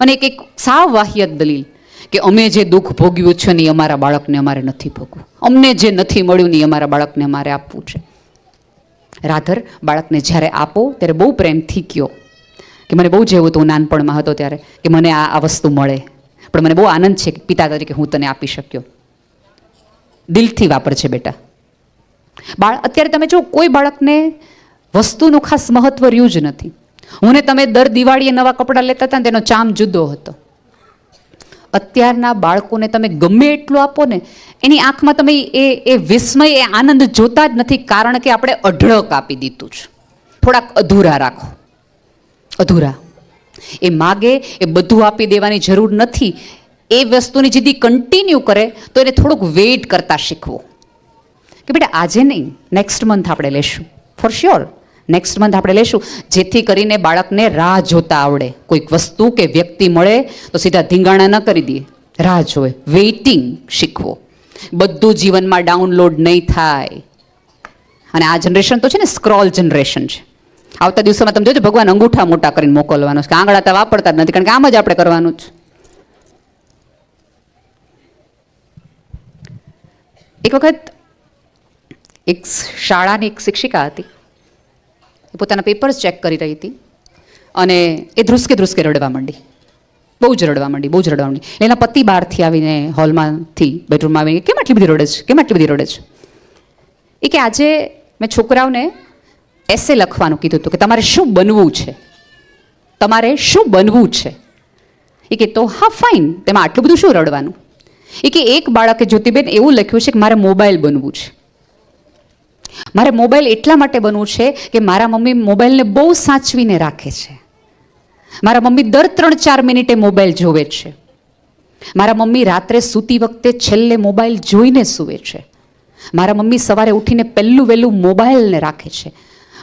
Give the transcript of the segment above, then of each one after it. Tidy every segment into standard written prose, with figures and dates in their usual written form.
અને એક સાવ વાહિયાત દલીલ કે અમે જે દુઃખ ભોગવ્યું છે ને એ અમારા બાળકને અમારે નથી ભોગવું, અમને જે નથી મળ્યું ને એ અમારા બાળકને અમારે આપવું છે. રાધર બાળકને જ્યારે આપો ત્યારે બહુ પ્રેમથી કહો કે મને બહુ જેવું હતું નાનપણમાં હતો ત્યારે કે મને આ વસ્તુ મળે, પણ મને બહુ આનંદ છે કે પિતા તરીકે હું તને આપી શક્યો. દિલથી વાપરજે બેટા. અત્યારે તમે જો કોઈ બાળકને વસ્તુનું ખાસ મહત્વ રહ્યું જ નથી. હું ને તમે દર દિવાળીએ નવા કપડાં લેતા હતા ને તેનો ચામ જુદો હતો. અત્યારના બાળકોને તમે ગમે એટલું આપો ને એની આંખમાં તમે એ વિસ્મય, એ આનંદ જોતા જ નથી, કારણ કે આપણે અઢળક આપી દીધું છે. થોડાક અધૂરા રાખો, અધૂરા. એ માગે એ બધું આપી દેવાની જરૂર નથી. એ વસ્તુની જીદી કન્ટિન્યુ કરે તો એને થોડુંક વેઇટ કરતા શીખવું કે બેટા આજે નહીં, નેક્સ્ટ મંથ આપણે લેશું, ફોર શ્યોર નેક્સ્ટ મંથ આપણે લેશું, જેથી કરીને બાળકને રાહ જોતા આવડે. કોઈક વસ્તુ કે વ્યક્તિ મળે તો સીધા ધીંગાણા ન કરી દઈએ, રાહ જોવે, વેઇટિંગ શીખવો. બધું જીવનમાં ડાઉનલોડ નહીં થાય. અને આ જનરેશન તો છે ને સ્ક્રોલ જનરેશન છે. આવતા દિવસોમાં તમે જોજો ભગવાન અંગૂઠા મોટા કરીને મોકલવાનો છે, કે આંગળા તો વાપરતા જ નથી, કારણ કે આમ જ આપણે કરવાનું જ. એક વખત એક શાળાની એક શિક્ષિકા હતી, એ પોતાના પેપર્સ ચેક કરી રહી હતી અને એ ધ્રુસકે ધ્રુસકે રડવા માંડી, બહુ જ રડવા માંડી. એના પતિ બહારથી આવીને હોલમાંથી બેડરૂમમાં આવીને કેમ આટલી બધી રડે છે, કેમ આટલી બધી રડે છે? એ કે આજે મેં છોકરાઓને એસે લખવાનું કીધું હતું કે તમારે શું બનવું છે, તમારે શું બનવું છે. એ કે તો હા ફાઇન, તેમાં આટલું બધું શું રડવાનું? એ કે એક બાળકે જ્યોતિબેન એવું લખ્યું છે કે મારે મોબાઈલ બનવું છે. મારે મોબાઈલ એટલા માટે બનવું છે કે મારા મમ્મી મોબાઈલને બહુ સાચવીને રાખે છે. મારા મમ્મી દર 3-4 મિનિટે મોબાઈલ જોવે છે. મારા મમ્મી રાત્રે સૂતી વખતે છેલ્લે મોબાઈલ જોઈને સૂવે છે. મારા મમ્મી સવારે ઉઠીને પહેલું વહેલું મોબાઈલને રાખે છે.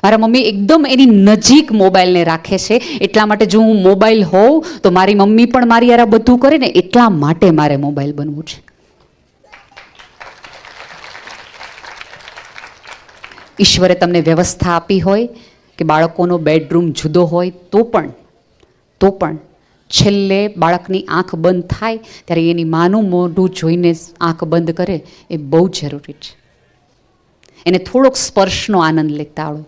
મારા મમ્મી એકદમ એની નજીક મોબાઈલને રાખે છે. એટલા માટે જો હું મોબાઈલ હોઉં તો મારી મમ્મી પણ મારી યાર બધું કરે ને, એટલા માટે મારે મોબાઈલ બનવું છે. ઈશ્વરે તમને વ્યવસ્થા આપી હોય કે બાળકોનો બેડરૂમ જુદો હોય તો પણ છેલ્લે બાળકની આંખ બંધ થાય ત્યારે એની માનું મોઢું જોઈને આંખ બંધ કરે એ બહુ જરૂરી છે. એને થોડોક સ્પર્શનો આનંદ લેતા આવડો,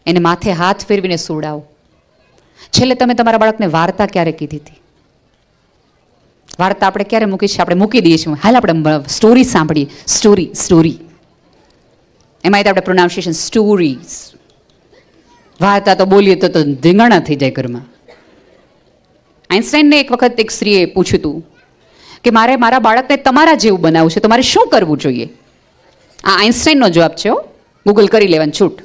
એને માથે હાથ ફેરવીને સુવડાવો. છેલ્લે તમે તમારા બાળકને વાર્તા ક્યારે કીધી હતી? વાર્તા આપણે ક્યારે મૂકી છે? આપણે મૂકી દઈએ છીએ, હાલ આપણે સ્ટોરી સાંભળીએ. સ્ટોરી એમાં આપણે પ્રોનાઉન્સિએશન સ્ટોરીઝ. વાર્તા તો બોલીએ તો ધીંગાણા થઈ જાય ઘરમાં. આઇન્સ્ટાઈનને એક વખત એક સ્ત્રીએ પૂછ્યું હતું કે મારે મારા બાળકને તમારા જેવું બનાવવું છે તો મારે શું કરવું જોઈએ? આ આઇન્સ્ટાઈનનો જવાબ છે, ગૂગલ કરી લેવાની છૂટ,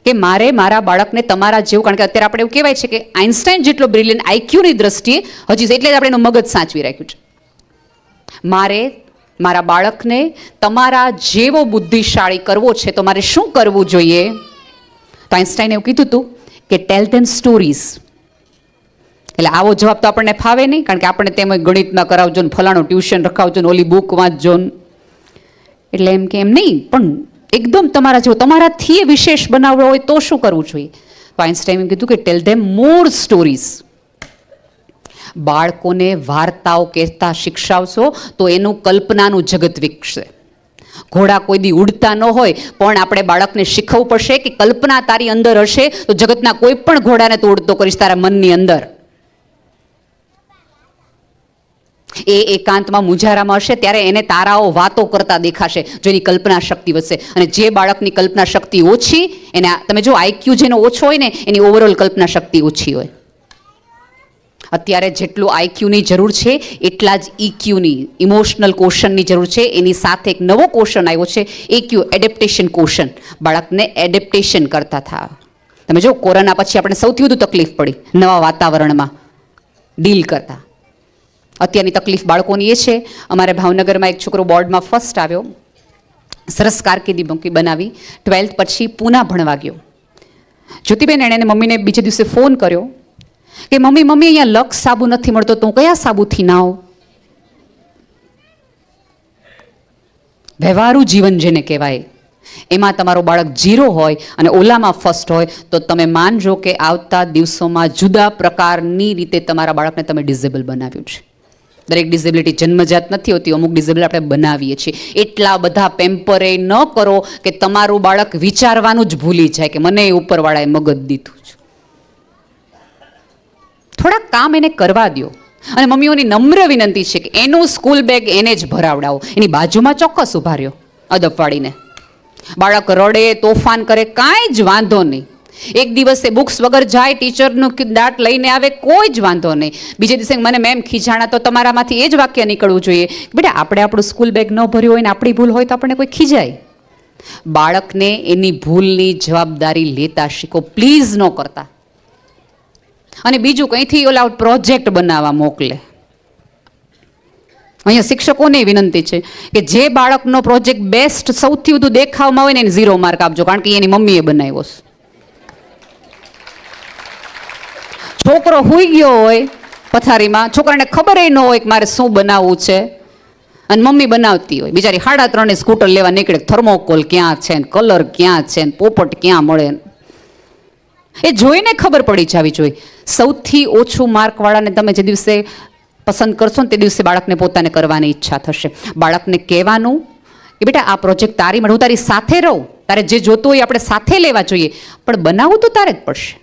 કે મારે મારા બાળકને તમારા જેવું, કારણ કે અત્યારે આપણે એવું કહેવાય છે કે આઇન્સ્ટાઈન જેટલો બ્રિલિયન્ટ આઈક્યુની દ્રષ્ટિએ હજી એટલે જ આપણે એનું મગજ સાચવી રાખ્યું છે. મારે મારા બાળકને તમારા જેવો બુદ્ધિશાળી કરવો છે તો મારે શું કરવું જોઈએ? તો આઇન્સ્ટાઈને એવું કીધું હતું કે ટેલ ધેમ સ્ટોરીઝ. એટલે આવો જવાબ તો આપણને ફાવે નહીં, કારણ કે આપણે તેમાં ગણિતમાં કરાવજો ને, ફલાણું ટ્યુશન રખાવજો ને, ઓલી બુક વાંચજો ને. એટલે એમ કે એમ નહીં, પણ એકદમ તમારા જેવો, તમારાથી એ વિશેષ બનાવવો હોય તો શું કરવું જોઈએ? તો આઇન્સ્ટાઈને કીધું કે ટેલ ધેમ મોર સ્ટોરીઝ. બાળકોને વાર્તાઓ કહેતા શિક્ષાવશો તો એનું કલ્પનાનું જગત વિકસે. ઘોડા કોઈ દી ઉડતા ન હોય પણ આપણે બાળકને શીખવવું પડશે કે કલ્પના તારી અંદર હશે તો જગતના કોઈ પણ ઘોડાને તો ઉડતો કરીશ તારા મનની અંદર. એ એકાંતમાં મુંજારામાં હશે ત્યારે એને તારાઓ વાતો કરતા દેખાશે જો એની કલ્પના શક્તિ વધશે. અને જે બાળકની કલ્પના શક્તિ ઓછી, એને તમે જો આઈક્યુ જેનો ઓછો હોય ને એની ઓવરઓલ કલ્પના શક્તિ ઓછી હોય. અત્યારે જેટલું આઈક્યુની જરૂર છે એટલા જ ઇક્યુની, ઇમોશનલ કોશનની જરૂર છે. એની સાથે એક નવો કોશન આવ્યો છે, એક્યુ, એડેપ્ટેશન કોશન. બાળકને એડેપ્ટેશન કરતા થાવ. તમે જો કોરોના પછી આપણે સૌથી વધુ તકલીફ પડી નવા વાતાવરણમાં ડીલ કરતા. અત્યારની તકલીફ બાળકોની એ છે, અમારે ભાવનગરમાં એક છોકરો બોર્ડમાં ફર્સ્ટ આવ્યો, સરસ કારકિર્દી બનાવી, 12th પછી પૂના ભણવા ગયો. જ્યોતિબેન એણે મમ્મીને બીજે દિવસે ફોન કર્યો કે મમ્મી અહીંયા લક્સ સાબુ નથી મળતો તો હું કયા સાબુથી નાવ? વ્યવહારુ જીવન જેને કહેવાય, એમાં તમારું બાળક 0 હોય અને ઓલામાં ફર્સ્ટ હોય તો તમે માનજો કે આવતા દિવસોમાં જુદા પ્રકારની રીતે તમારા બાળકને તમે ડિસેબલ બનાવ્યું છે. દરેક ડિસેબિલિટી જન્મજાત નથી હોતી, અમુક ડિસેબિલિટી આપણે બનાવીએ છીએ. એટલા બધા પેમ્પરે ન કરો કે તમારું બાળક વિચારવાનું જ ભૂલી જાય કે મને ઉપરવાળાએ મગજ દીધું છે. થોડાક કામ એને કરવા દો. અને મમ્મીઓની નમ્ર વિનંતી છે કે એનું સ્કૂલ બેગ એને જ ભરાવડાવો. એની બાજુમાં ચોક્કસ ઉભા રહ્યો અદબ વાળીને. બાળક રડે, તોફાન કરે, કાંઈ જ વાંધો નહીં. એક દિવસે બુક્સ વગર જાય, ટીચરનું દાટ લઈને આવે, કોઈ જ વાંધો નહીં. બીજે દિવસે મને મેમ ખીજાણા, તો તમારામાંથી એ જ વાક્ય નીકળવું જોઈએ કે બેટા આપણે આપણું સ્કૂલ બેગ ન ભર્યું હોય ને આપણી ભૂલ હોય તો આપણને કોઈ ખીજાય. બાળકને એની ભૂલની જવાબદારી લેતા શીખો, પ્લીઝ ન કરતા. અને બીજું કંઈથી ઓલા પ્રોજેક્ટ બનાવવા મોકલે. અહીંયા શિક્ષકોને વિનંતી છે કે જે બાળકનો પ્રોજેક્ટ બેસ્ટ, સૌથી વધુ દેખાવમાં હોય ને એને 0 માર્ક આપજો, કારણ કે એની મમ્મીએ બનાવ્યો છે. છોકરો હુઈ ગયો હોય પથારીમાં, છોકરાને ખબર ન હોય કે મારે શું બનાવવું છે, અને મમ્મી બનાવતી હોય, બિચારી 3:30 સ્કૂટર લેવા નીકળે, થર્મોકોલ ક્યાં છે, કલર ક્યાં છે, પોપટ ક્યાં મળે, એ જોઈને ખબર પડી જવી જોઈએ. સૌથી ઓછું માર્કવાળાને તમે જે દિવસે પસંદ કરશો ને તે દિવસે બાળકને પોતાને કરવાની ઈચ્છા થશે. બાળકને કહેવાનું કે બેટા આ પ્રોજેક્ટ તારી માટે, હું તારી સાથે રહું, તારે જે જોતું હોય આપણે સાથે લેવા જોઈએ, પણ બનાવવું તો તારે જ પડશે.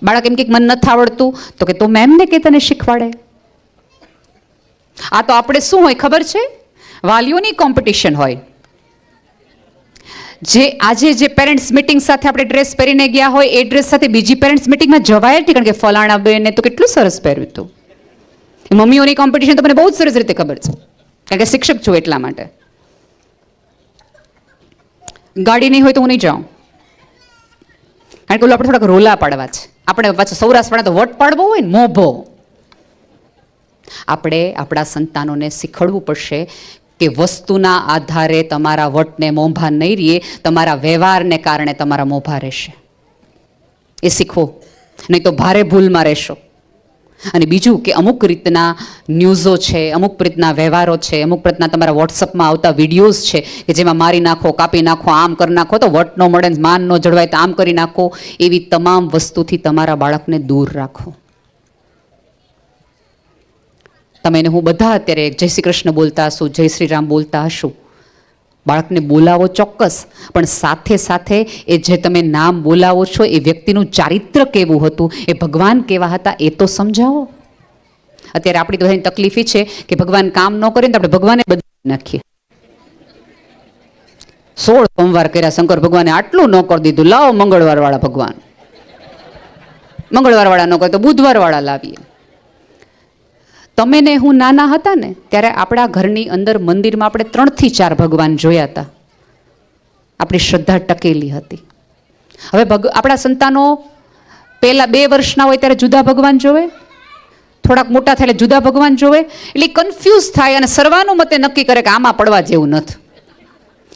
બાળક એમ કે મને નથી આવડતું, તો કે તો મેમને કે તને શીખવાડે. આ તો આપણે શું હોય ખબર છે, વાલીઓની કોમ્પિટિશન હોય. જે આજે જે પેરેન્ટ્સ મિટિંગ સાથે આપણે ડ્રેસ પહેરીને ગયા હોય એ ડ્રેસ સાથે બીજી પેરેન્ટ્સ મિટિંગમાં જવાય જ, કારણ કે ફલાણા બેને તો કેટલું સરસ પહેર્યું હતું. મમ્મીઓની કોમ્પિટિશન તો મને બહુ જ સરસ રીતે ખબર છે, કારણ કે શિક્ષક છું એટલા માટે. ગાડી નહીં હોય તો હું નહીં જાઉં, કારણ કે ઓલું આપણે થોડાક રોલા પાડવા છે. આપણે પાછા સૌરાષ્ટ્રવાળા તો વટ પાડવો હોય ને, મોભો. આપણે આપણા સંતાનોને શીખવાડવું પડશે કે વસ્તુના આધારે તમારા વટને મોંભા નહીં રહીએ, તમારા વ્યવહારને કારણે તમારા મોંભા રહેશે. એ શીખવો, નહીં તો ભારે ભૂલમાં રહેશો. અને બીજું કે અમુક રીતના ન્યૂઝો છે, અમુક રીતના વ્યવહારો છે, અમુક રીતના તમારા વોટ્સઅપમાં આવતા વિડીયોઝ છે કે જેમાં મારી નાખો, કાપી નાખો, આમ કરી નાખો, તો વટ ન મળે, માન ન જળવાય તો આમ કરી નાખો, એવી તમામ વસ્તુથી તમારા બાળકને દૂર રાખો. તમે એને હું બધા અત્યારે જય શ્રી કૃષ્ણ બોલતા હશું, જય શ્રી રામ બોલતા હશું, બાળકને બોલાવો ચોક્કસ, પણ સાથે સાથે એ જે તમે નામ બોલાવો છો એ વ્યક્તિનું ચારિત્ર કેવું હતું, એ ભગવાન કેવા હતા એ તો સમજાવો. અત્યારે આપણી તો તકલીફ છે કે ભગવાન કામ ન કરે તો આપણે ભગવાને બદલી નાખીએ. 16 સોમવાર કર્યા શંકર ભગવાને, આટલું ન કરી દીધું, લાવો મંગળવાર વાળા ભગવાન. મંગળવાર વાળા ન કરે તો બુધવાર વાળા લાવીએ. તમે ને હું નાના હતા ને ત્યારે આપણા ઘરની અંદર મંદિરમાં આપણે 3 થી 4 ભગવાન જોયા હતા. આપણી શ્રદ્ધા ટકેલી હતી. હવે આપણા સંતાનો પહેલા 2 વર્ષના હોય ત્યારે જુદા ભગવાન જોવે, થોડાક મોટા થાય એટલે જુદા ભગવાન જોવે, એટલે કન્ફ્યુઝ થાય અને સર્વાનુમતે નક્કી કરે કે આમાં પડવા જેવું નથી.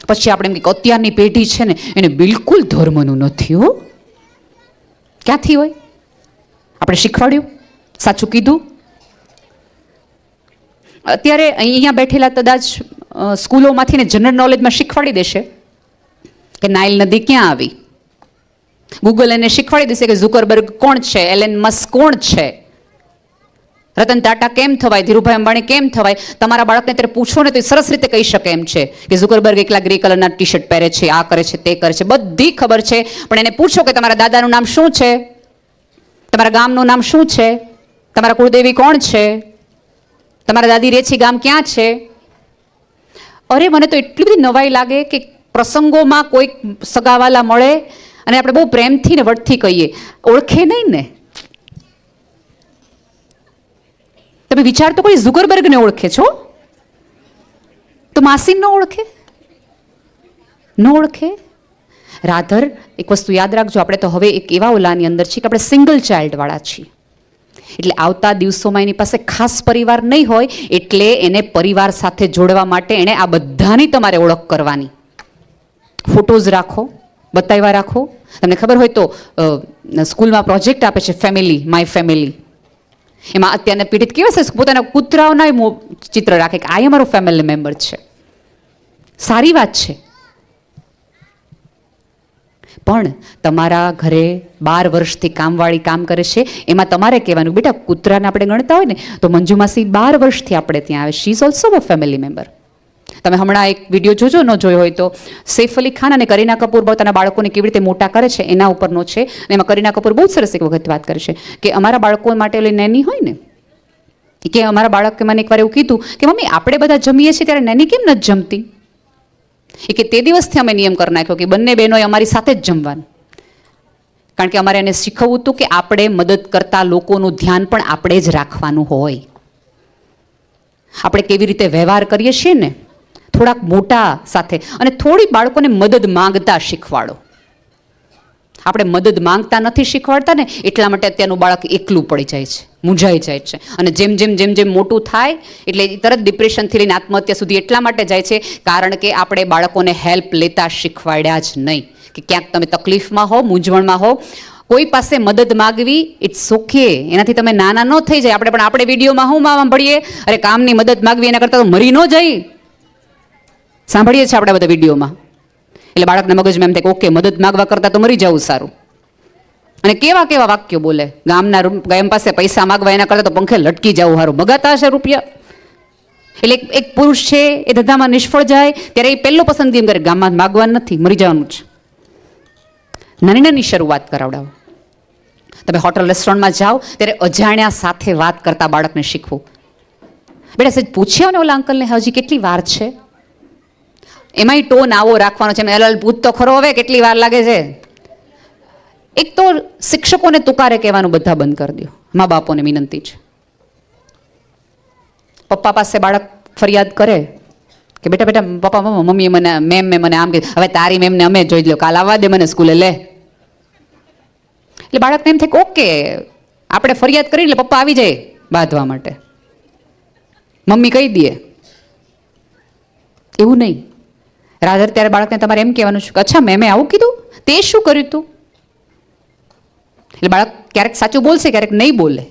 પછી આપણે એમ કે અત્યારની પેઢી છે ને એને બિલકુલ ધર્મનું નથી હો. ક્યાંથી હોય? આપણે શીખવાડ્યું, સાચું કીધું. અત્યારે અહીંયા બેઠેલા કદાચ સ્કૂલોમાંથી ને જનરલ નોલેજમાં શીખવાડી દેશે કે નાઇલ નદી ક્યાં આવી. ગૂગલ એને શીખવાડી દેશે કે ઝુકરબર્ગ કોણ છે, એલન મસ્ક કોણ છે, રતન ટાટા કેમ થવાય, ધીરુભાઈ અંબાણી કેમ થવાય. તમારા બાળકને ત્યારે પૂછો ને તો એ સરસ રીતે કહી શકે એમ છે કે ઝુકરબર્ગ એકલા ગ્રે કલરના ટી-શર્ટ પહેરે છે, આ કરે છે, તે કરે છે, બધી ખબર છે. પણ એને પૂછો કે તમારા દાદાનું નામ શું છે, તમારા ગામનું નામ શું છે, તમારા કુળદેવી કોણ છે, તમારા દાદી રેછી ગામ ક્યાં છે. અરે મને તો એટલી બધી નવાઈ લાગે કે પ્રસંગોમાં કોઈક સગાવાલા મળે અને આપણે બહુ પ્રેમથી ને વટથી કહીએ, ઓળખે નહીં ને. તમે વિચાર તો કોઈ ઝુકરબર્ગને ઓળખે છો તો માસી ન ઓળખે, ન ઓળખે. રાધર એક વસ્તુ યાદ રાખજો, આપણે તો હવે એક એવા ઓલાની અંદર છીએ કે આપણે સિંગલ ચાઇલ્ડ વાળા છીએ. એટલે આવતા દિવસોમાં એની પાસે ખાસ પરિવાર નહીં હોય, એટલે એને પરિવાર સાથે જોડવા માટે એણે આ બધાની તમારે ઓળખ કરવાની. ફોટોઝ રાખો, બતાવ્યા રાખો. તમને ખબર હોય તો સ્કૂલમાં પ્રોજેક્ટ આપે છે ફેમિલી, માય ફેમિલી. એમાં અત્યારના પીડિત કેવા છે પોતાના કૂતરાઓના ચિત્ર રાખે કે આ અમારો ફેમિલી મેમ્બર છે. સારી વાત છે, પણ તમારા ઘરે 12 વર્ષથી કામવાળી કામ કરે છે, એમાં તમારે કહેવાનું બેટા કૂતરાને આપણે ગણતા હોય ને તો મંજુ માસી 12 વર્ષથી આપણે ત્યાં આવે, she is also a family member. તમે હમણાં એક વિડીયો જોજો, ન જોયો હોય તો, સૈફ અલી ખાન અને કરીના કપૂર પોતાના બાળકોને કેવી રીતે મોટા કરે છે એના ઉપરનો છે. અને એમાં કરીના કપૂર બહુ સરસ એક વખત વાત કરે છે કે અમારા બાળકો માટે ઓલી નેની હોય ને, કે અમારા બાળકે મને એકવાર એવું કીધું કે મમ્મી આપણે બધા જમીએ છીએ ત્યારે નેની કેમ નથી જમતી. એ કે તે દિવસથી અમે નિયમ કરી નાખ્યો કે બંને બહેનોએ અમારી સાથે જ જમવાનું, કારણ કે અમારે એને શીખવવું હતું કે આપણે મદદ કરતા લોકોનું ધ્યાન પણ આપણે જ રાખવાનું હોય. આપણે કેવી રીતે વ્યવહાર કરીએ છીએ ને થોડાક મોટા સાથે, અને થોડી બાળકોને મદદ માંગતા શીખવાડો. આપણે મદદ માંગતા નથી શીખવાડતા ને એટલા માટે અત્યારનું બાળક એકલું પડી જાય છે, મૂંઝાઈ જાય છે. અને જેમ જેમ જેમ જેમ મોટું થાય એટલે તરત ડિપ્રેશનથી લઈને આત્મહત્યા સુધી એટલા માટે જાય છે કારણ કે આપણે બાળકોને હેલ્પ લેતા શીખવાડ્યા જ નહીં. કે ક્યાંક તમે તકલીફમાં હો, મૂંઝવણમાં હો, કોઈ પાસે મદદ માગવી ઇટ્સ ઓકે, એનાથી તમે નાના ન થઈ જાય. આપણે વિડીયોમાં હું સાંભળીએ, અરે કામની મદદ માગવી એના કરતાં તો મરી ન જાય, સાંભળીએ છીએ આપણે બધા વિડીયોમાં. એટલે બાળકને મગજમાં એમ થાય કે ઓકે મદદ માગવા કરતાં તો મરી જવું સારું. અને કેવા કેવા વાક્યો બોલે, ગામ પાસે પૈસા માગવા એના કરતાં તો પંખે લટકી જવું સારું, મગાતા હશે રૂપિયા. એટલે એક પુરુષ છે એ ધંધામાં નિષ્ફળ જાય ત્યારે એ પહેલો પસંદગી એમ કરે ગામમાં માગવાનું નથી, મરી જવાનું છે. નાની નાની શરૂઆત કરાવડાવો. તમે હોટલ રેસ્ટોરન્ટમાં જાઓ ત્યારે અજાણ્યા સાથે વાત કરતા બાળકને શીખવું. બેટા સજ પૂછ્યા ને ઓલા અંકલને હજી કેટલી વાર છે, એમાંય ટોન આવો રાખવાનો છે, એલ પૂછ તો ખરો હવે કેટલી વાર લાગે છે. એક તો શિક્ષકોને તુકારે કહેવાનું બધા બંધ કરી દો, મા બાપોને વિનંતી છે. પપ્પા પાસે બાળક ફરિયાદ કરે કે બેટા બેટા પપ્પા મમ્મીએ મને આમ કીધું, હવે તારી મેમને અમે જોઈ લો, કાલ આવવા દે મને સ્કૂલે લે. એટલે બાળકને એમ થાય કે ઓકે આપણે ફરિયાદ કરી એટલે પપ્પા આવી જાય બાંધવા માટે, મમ્મી કહી દે. એવું નહીં. રાધર ત્યારે બાળકને તમારે એમ કહેવાનું છે કે અચ્છા મેં આવું કીધું, તે શું કર્યું તું. એટલે બાળક ક્યારેક સાચું બોલશે, ક્યારેક નહીં બોલે.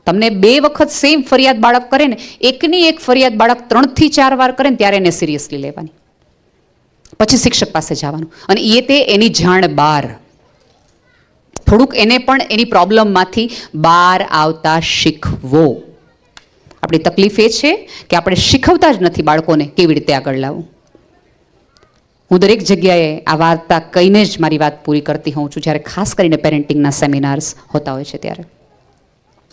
તમને 2 વખત સેમ ફરિયાદ બાળક કરે ને, એકની એક ફરિયાદ બાળક 3 થી 4 વાર કરે ને ત્યારે એને સિરિયસલી લેવાની, પછી શિક્ષક પાસે જવાનું. અને એ તે એની જાણ બહાર થોડુંક એને પણ એની પ્રોબ્લેમમાંથી બહાર આવતા શીખવો. આપણી તકલીફ એ છે કે આપણે શીખવતા જ નથી બાળકોને કેવી રીતે આગળ લાવવું. હું દરેક જગ્યાએ આ વાર્તા કહીને જ મારી વાત પૂરી કરતી હોઉં છું જ્યારે ખાસ કરીને પેરેન્ટિંગના સેમિનાર્સ હોતા હોય છે ત્યારે.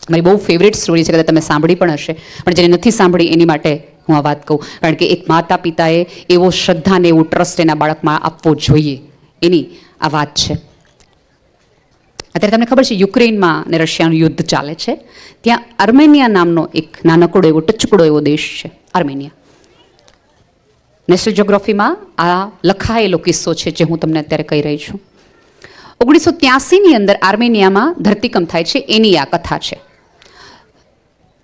મારી બહુ ફેવરેટ સ્ટોરી છે, કદાચ તમે સાંભળી પણ હશે, પણ જેને નથી સાંભળી એની માટે હું આ વાત કહું. કારણ કે એક માતા પિતાએ એવો શ્રદ્ધા ને એવું ટ્રસ્ટ એના બાળકમાં આપવો જોઈએ, એની આ વાત છે. અત્યારે તમને ખબર છે યુક્રેનમાં અને રશિયાનું યુદ્ધ ચાલે છે. ત્યાં આર્મેનિયા નામનો એક નાનકડો એવો ટચકડો એવો દેશ છે, આર્મેનિયા. નેશનલ જ્યોગ્રાફીમાં આ લખાયેલો કિસ્સો છે જે હું તમને અત્યારે કહી રહી છું. 1983ની અંદર આર્મેનિયામાં ધરતીકંપ થાય છે, એની આ કથા છે.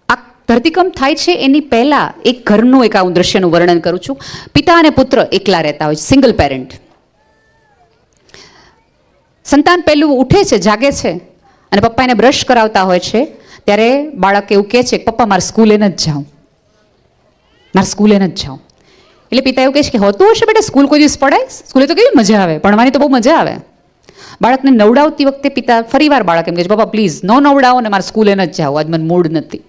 આ ધરતીકંપ થાય છે એની પહેલા એક ઘરનું એક આવું દ્રશ્યનું વર્ણન કરું છું. પિતા અને પુત્ર એકલા રહેતા હોય છે, સિંગલ પેરેન્ટ. સંતાન પહેલું ઉઠે છે, જાગે છે અને પપ્પા એને બ્રશ કરાવતા હોય છે ત્યારે બાળક એવું કહે છે કે પપ્પા મારે સ્કૂલે નથી જાઉં, મારે સ્કૂલે નથી જાઉં. એટલે પિતા એવું કહે છે કે હોતું હશે બેટા, સ્કૂલ કોઈ દિવસ પડાય, સ્કૂલે તો કેવી મજા આવે, ભણવાની તો બહુ મજા આવે. બાળકને નવડાવતી વખતે પિતા ફરીવાર બાળક એમ કહે છે પપ્પા પ્લીઝ ન નવડાવો ને મારે સ્કૂલે નથી જાવ, આજ મને મૂડ નથી.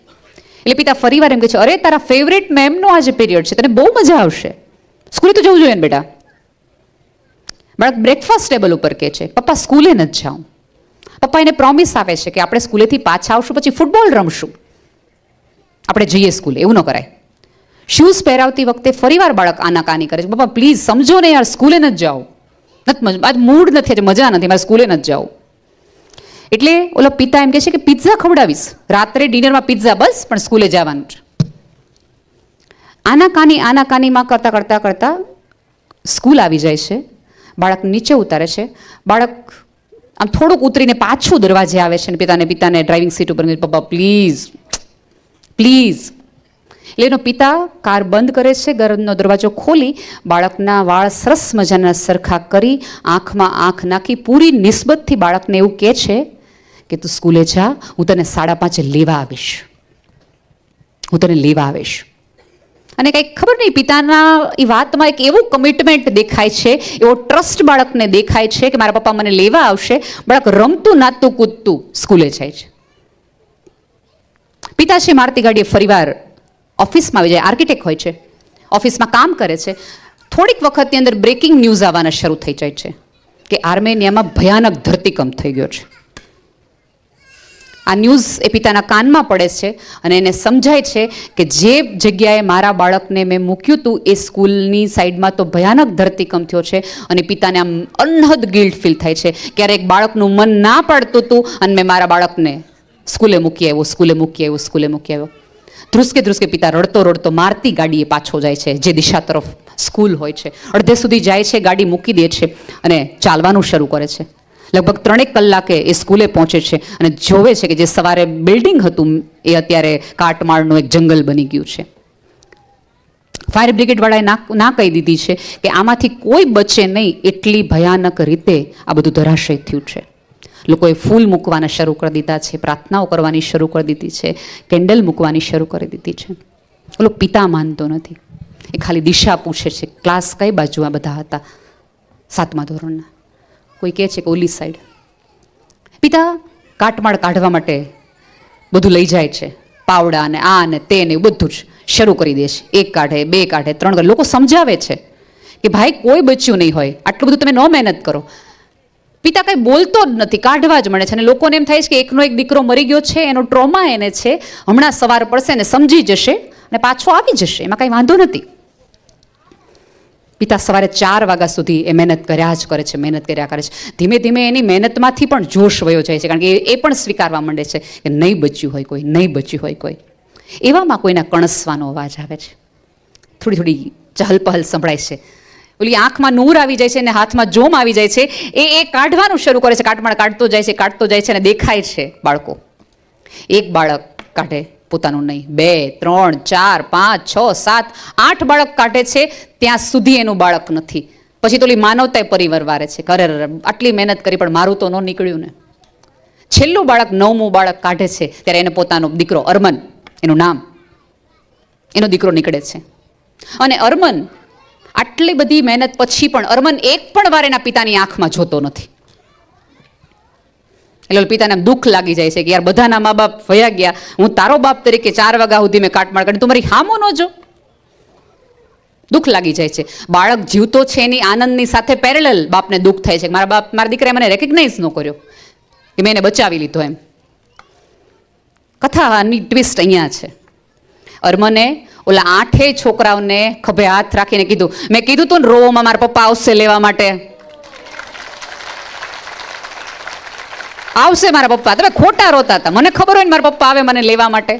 એટલે પિતા ફરીવાર એમ કહે છે અરે તારા ફેવરેટ મેમનો આજે પીરિયડ છે, તને બહુ મજા આવશે, સ્કૂલે તો જવું જોઈએ ને બેટા. બાળક બ્રેકફાસ્ટ ટેબલ ઉપર કહે છે પપ્પા સ્કૂલે નથી જાઉં. પપ્પા એને પ્રોમિસ આપે છે કે આપણે સ્કૂલેથી પાછા આવશું પછી ફૂટબોલ રમશું, આપણે જઈએ સ્કૂલે, એવું ન કરાય. શૂઝ પહેરાવતી વખતે ફરીવાર બાળક આનાકાની કરે છે પપ્પા પ્લીઝ સમજો ને યાર, સ્કૂલે નથી જાઓ, આજ મૂડ નથી, આજે મજા નથી, મારે સ્કૂલે નથી જાઓ. એટલે ઓલો પિતા એમ કહે છે કે પિઝા ખવડાવીશ, રાત્રે ડિનરમાં પિઝા બસ, પણ સ્કૂલે જવાનું છે. આનાકાનીમાં કરતા સ્કૂલ આવી જાય છે. બાળક નીચે ઉતારે છે, બાળક આમ થોડુંક ઉતરીને પાછું દરવાજે આવે છે અને પિતાને ડ્રાઇવિંગ સીટ ઉપર પપ્પા પ્લીઝ પ્લીઝ. એટલે એનો પિતા કાર બંધ કરે છે, ઘરનો દરવાજો ખોલી બાળકના વાળ સરસ મજાના સરખા કરી આંખમાં આંખ નાખી પૂરી નિસ્બતથી બાળકને એવું કહે છે કે તું સ્કૂલે જા, હું તને 5:30 લેવા આવીશ, હું તને લેવા આવીશ. અને કંઈક ખબર નહીં, પિતાના એ વાતમાં એક એવું કમિટમેન્ટ દેખાય છે, એવો ટ્રસ્ટ બાળકને દેખાય છે કે મારા પપ્પા મને લેવા આવશે. બાળક રમતું નાતું કૂદતું સ્કૂલે જાય છે. પિતા છે મારતી ગાડીએ ફરીવાર ઓફિસમાં આવી જાય, આર્કિટેક્ટ હોય છે, ઓફિસમાં કામ કરે છે. થોડીક વખતની અંદર બ્રેકિંગ ન્યૂઝ આવવાના શરૂ થઈ જાય છે કે આર્મેનિયામાં ભયાનક ધરતીકંપ થઈ ગયો છે. આ ન્યૂઝ એ પિતાના કાનમાં પડે છે અને એને સમજાય છે કે જે જગ્યાએ મારા બાળકને મેં મૂક્યું હતું એ સ્કૂલની સાઈડમાં તો ભયાનક ધરતીકંપ થયો છે. અને પિતાને આમ અનહદ ગિલ્ટ ફીલ થાય છે. ક્યારેક બાળકનું મન ના પાડતું હતું અને મેં મારા બાળકને સ્કૂલે મૂકી આવ્યો. ધ્રુસકે પિતા રડતો મારતી ગાડીએ પાછો જાય છે, જે દિશા તરફ સ્કૂલ હોય છે. અડધે સુધી જાય છે, ગાડી મૂકી દે છે અને ચાલવાનું શરૂ કરે છે. લગભગ 3 કલાકે એ સ્કૂલે પહોંચે છે અને જોવે છે કે જે સવારે બિલ્ડિંગ હતું એ અત્યારે કાટમાળનું એક જંગલ બની ગયું છે. ફાયર બ્રિગેડવાળાએ ના કહી દીધી છે કે આમાંથી કોઈ બચે નહીં, એટલી ભયાનક રીતે આ બધું ધરાશય થયું છે. લોકોએ ફૂલ મૂકવાના શરૂ કરી દીધા છે, પ્રાર્થનાઓ કરવાની શરૂ કરી દીધી છે, કેન્ડલ મૂકવાની શરૂ કરી દીધી છે. ઓલો પિતા માનતો નથી, એ ખાલી દિશા પૂછે છે. ક્લાસ કઈ બાજુ આ બધા હતા? 7મા ધોરણના. કોઈ કહે છે કે ઓલી સાઈડ. પિતા કાટમાળ કાઢવા માટે બધું લઈ જાય છે, પાવડા ને આ ને તે ને બધું જ શરૂ કરી દે છે. 1 કાઢે, 2 કાઢે, 3 કાઢે. લોકો સમજાવે છે કે ભાઈ કોઈ બચ્યું નહીં હોય, આટલું બધું તમે ન મહેનત કરો. પિતા કંઈ બોલતો જ નથી, કાઢવા જ મળે છે. અને લોકોને એમ થાય છે કે એકનો એક દીકરો મરી ગયો છે, એનો ટ્રોમા એને છે, હમણાં સવાર પડશે ને સમજી જશે અને પાછો આવી જશે, એમાં કંઈ વાંધો નથી. પિતા સવારે 4 વાગ્યા સુધી એ મહેનત કર્યા કરે છે. ધીમે ધીમે એની મહેનતમાંથી પણ જોશ વયો જાય છે, કારણ કે એ પણ સ્વીકારવા માંડે છે કે નહીં બચ્યું હોય કોઈ. એવામાં કોઈના કણસવાનો અવાજ આવે છે. થોડી ચહલપહલ સંભળાય છે. ઓલી આંખમાં નૂર આવી જાય છે અને હાથમાં જોમ આવી જાય છે. એ કાઢવાનું શરૂ કરે છે. કાટમાળ કાઢતો જાય છે અને દેખાય છે બાળકો. 1 બાળક કાઢે, પોતાનું નહીં, 2, 3, 4, 5, 6, 7, 8 બાળક કાઢે છે. ત્યાં સુધી એનું બાળક નથી. પછી તો ઓલી માનવતાએ પરિવાર વારે છે, અરે આટલી મહેનત કરી પણ મારું તો ન નીકળ્યું ને. છેલ્લું બાળક 9મું બાળક કાઢે છે ત્યારે એને પોતાનો દીકરો અરમન, એનું નામ, એનો દીકરો નીકળે છે. અને અરમન આટલી બધી મહેનત પછી પણ અરમન એક પણ વાર એના પિતાની આંખમાં જોતો નથી. એટલે પિતાને દુઃખ લાગી જાય છે કે યાર બધાના મા બાપ વયા ગયા, હું તારો બાપ તરીકે 4 વાગ્યા સુધી મેં કાટમાળ કરી, તું મારી હામો ન જો. દુઃખ લાગી જાય છે. બાળક જીવતો છે એની આનંદની સાથે પેરેલલ બાપને દુઃખ થાય છે કે મારા દીકરાએ મને રેકગ્નાઇઝ ન કર્યો કે મેં એને બચાવી લીધો એમ. કથાની ટ્વિસ્ટ અહીંયા છે. અરમને ઓલા 8 છોકરાઓને ખભે હાથ રાખીને કીધું, મેં કીધું તું ને રોવામાં મારા પપ્પા આવશે લેવા માટે, આવશે મારા પપ્પા. તમે ખોટા રોતા હતા, મને ખબર હોય ને મારા પપ્પા આવે મને લેવા માટે.